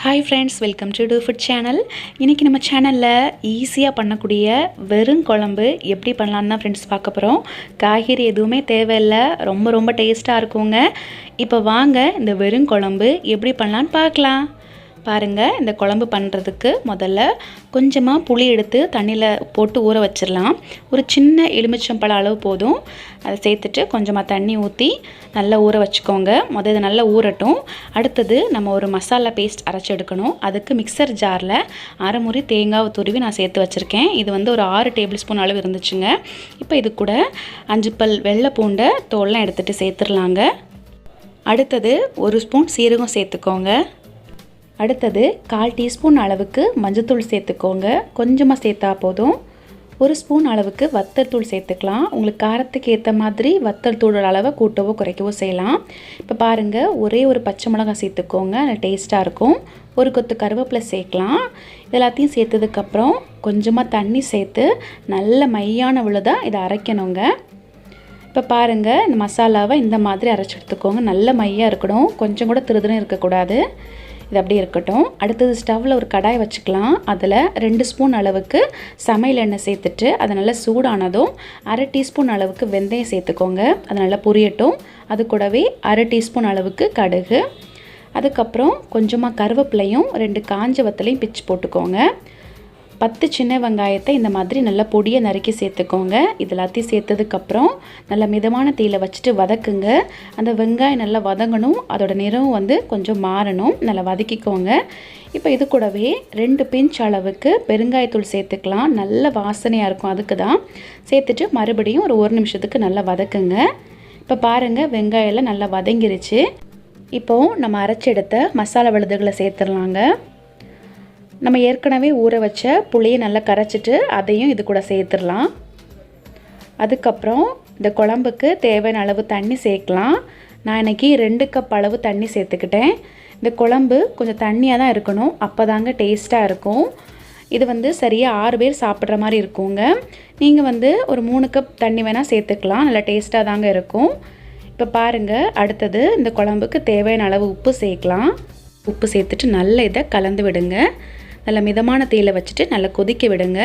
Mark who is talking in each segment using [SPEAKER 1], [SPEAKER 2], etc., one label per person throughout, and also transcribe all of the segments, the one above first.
[SPEAKER 1] Hi friends, welcome to Do Food channel. இன்னைக்கு நம்ம சேனல்ல ஈஸியா பண்ணக்கூடிய வெறும் குழம்பு எப்படி பண்ணலாம்னு ஃப்ரெண்ட்ஸ் பார்க்க போறோம். காய்கறி எதுவுமே தேவையில்ல. ரொம்ப டேஸ்டா இருக்குங்க. இப்போ வாங்க இந்த வெறும் குழம்பு எப்படி பண்ணலாம்னு பார்க்கலாம். பாருங்க இந்த குழம்பு பண்றதுக்கு முதல்ல கொஞ்சமா புளி எடுத்து தண்ணில போட்டு ஊற வச்சிரலாம். ஒரு சின்ன எலுமிச்சம்பழ அளவு போதும். அதை சேர்த்துட்டு கொஞ்சமா தண்ணி ஊத்தி நல்லா ஊற வச்சுக்கோங்க. முதல்ல இது நல்லா ஊறட்டும். அடுத்து நம்ம ஒரு மசாலா பேஸ்ட் அரைச்சு எடுக்கணும். அதுக்கு மிக்ஸர் ஜார்ல அரை முறி தேங்காய் துருவி நான் சேர்த்து வச்சிருக்கேன். இது வந்து ஒரு 6 டேபிள் ஸ்பூன் அளவு இருந்துச்சுங்க. இப்போ இது கூட 5 பல் வெள்ளை பூண்டை தோல்லாம் எடுத்துட்டு சேர்த்துறலாங்க. அடுத்து 1 ஸ்பூன் சீரகம் சேர்த்துக்கோங்க. அடுத்தது 1/4 டீஸ்பூன் அளவுக்கு மஞ்சள்தூள் சேர்த்துக்கோங்க. கொஞ்சமாக சேர்த்தா போதும். 1 ஸ்பூன் அளவுக்கு வத்தல் தூள் சேர்த்துக்கலாம். உங்களுக்கு காரத்துக்கு ஏற்ற மாதிரி வத்தல் தூளோட அளவை கூட்டவோ குறைக்கவோ செய்யலாம். இப்போ பாருங்கள், ஒரே ஒரு பச்சை மிளகாய் சேர்த்துக்கோங்க. அது டேஸ்ட்டாக இருக்கும். ஒரு கொத்து கருவேப்பிலை சேர்க்கலாம். எல்லாத்தையும் சேர்த்ததுக்கப்புறம் கொஞ்சமாக தண்ணி சேர்த்து நல்ல மையான விழுதாக இதை அரைக்கணுங்க. இப்போ பாருங்கள், இந்த மசாலாவை இந்த மாதிரி அரைச்சி எடுத்துக்கோங்க. நல்ல மையாக இருக்கணும். கொஞ்சம் கூட திருதுன்னு இருக்கக்கூடாது. இது அப்படியே இருக்கட்டும். அடுத்தது ஸ்டவ்வில் ஒரு கடாய் வச்சுக்கலாம். அதில் 2 ஸ்பூன் அளவுக்கு சமையல் எண்ணெய் சேர்த்துட்டு அதை நல்லா சூடானதும் அரை டீஸ்பூன் அளவுக்கு வெந்தயம் சேர்த்துக்கோங்க. அது நல்லா பொரியட்டும். அது கூடவே அரை டீஸ்பூன் அளவுக்கு கடுகு, அதுக்கப்புறம் கொஞ்சமாக கருவேப்பிலையும் 2 காஞ்ச வத்தலையும் பிச்சு போட்டுக்கோங்க. 10 சின்ன வெங்காயத்தை இந்த மாதிரி நல்லா பொடியை நறுக்கி சேர்த்துக்கோங்க. இது எல்லாத்தையும் சேர்த்ததுக்கப்புறம் நல்லா மிதமான தீயில வச்சுட்டு வதக்குங்க. அந்த வெங்காயம் நல்லா வதங்கணும். அதோட நிறம் வந்து கொஞ்சம் மாறணும். நல்லா வதக்கிக்கோங்க. இப்போ இது கூடவே 2 பிஞ்ச் அளவுக்கு பெருங்காயத்தூள் சேர்த்துக்கலாம். நல்ல வாசனையாக இருக்கும். அதுக்கு தான் சேர்த்துட்டு மறுபடியும் ஒரு 1 நிமிஷத்துக்கு நல்லா வதக்குங்க. இப்போ பாருங்கள், வெங்காயம்லாம் நல்லா வதங்கிருச்சு. இப்போது நம்ம அரைச்செடுத்த மசாலா விழுதுகளை சேர்த்துடலாங்க. நம்ம ஏற்கனவே ஊற வச்ச புளியை நல்லா கரைச்சிட்டு அதையும் இது கூட சேர்த்துடலாம். அதுக்கப்புறம் இந்த குழம்புக்கு தேவையான அளவு தண்ணி சேர்க்கலாம். நான் இன்றைக்கி 2 கப் அளவு தண்ணி சேர்த்துக்கிட்டேன். இந்த குழம்பு கொஞ்சம் தண்ணியாக தான் இருக்கணும். அப்போ தாங்க டேஸ்ட்டாக இருக்கும். இது வந்து சரியாக 6 பேர் சாப்பிட்ற மாதிரி இருக்குங்க. நீங்கள் வந்து ஒரு 3 கப் தண்ணி வேணால் சேர்த்துக்கலாம். நல்லா டேஸ்ட்டாக தாங்க இருக்கும். இப்போ பாருங்கள், அடுத்தது இந்த குழம்புக்கு தேவையான அளவு உப்பு சேர்க்கலாம். உப்பு சேர்த்துட்டு நல்லா இதை கலந்து விடுங்க. நல்லா மிதமான தீயில வச்சுட்டு நல்லா கொதிக்க விடுங்க.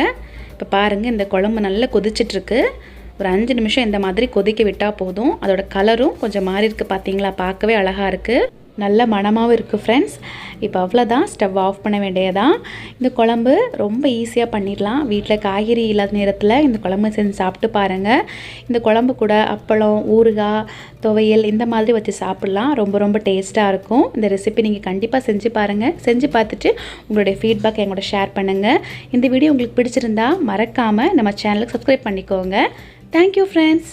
[SPEAKER 1] இப்போ பாருங்கள், இந்த குழம்பு நல்லா கொதிச்சிட்ருக்கு. ஒரு 5 நிமிஷம் இந்த மாதிரி கொதிக்க விட்டால் போதும். அதோட கலரும் கொஞ்சம் மாறி இருக்குது. பார்த்தீங்களா, பார்க்கவே அழகாக இருக்குது. நல்ல மணமாகவும் இருக்குது ஃப்ரெண்ட்ஸ். இப்போ அவ்வளோதான், ஸ்டவ் ஆஃப் பண்ண வேண்டியதான். இந்த குழம்பு ரொம்ப ஈஸியாக பண்ணிடலாம். வீட்டில் காய்கறி இல்லாத நேரத்தில் இந்த குழம்பு செஞ்சு சாப்பிட்டு பாருங்கள். இந்த குழம்பு கூட அப்பளம், ஊறுகாய், துவையல் இந்த மாதிரி வச்சு சாப்பிட்லாம். ரொம்ப டேஸ்ட்டாக இருக்கும். இந்த ரெசிபி நீங்கள் கண்டிப்பாக செஞ்சு பாருங்கள். செஞ்சு பார்த்துட்டு உங்களுடைய ஃபீட்பேக் எங்களோட ஷேர் பண்ணுங்கள். இந்த வீடியோ உங்களுக்கு பிடிச்சிருந்தா மறக்காமல் நம்ம சேனலுக்கு சப்ஸ்கிரைப் பண்ணிக்கோங்க. Thank you friends.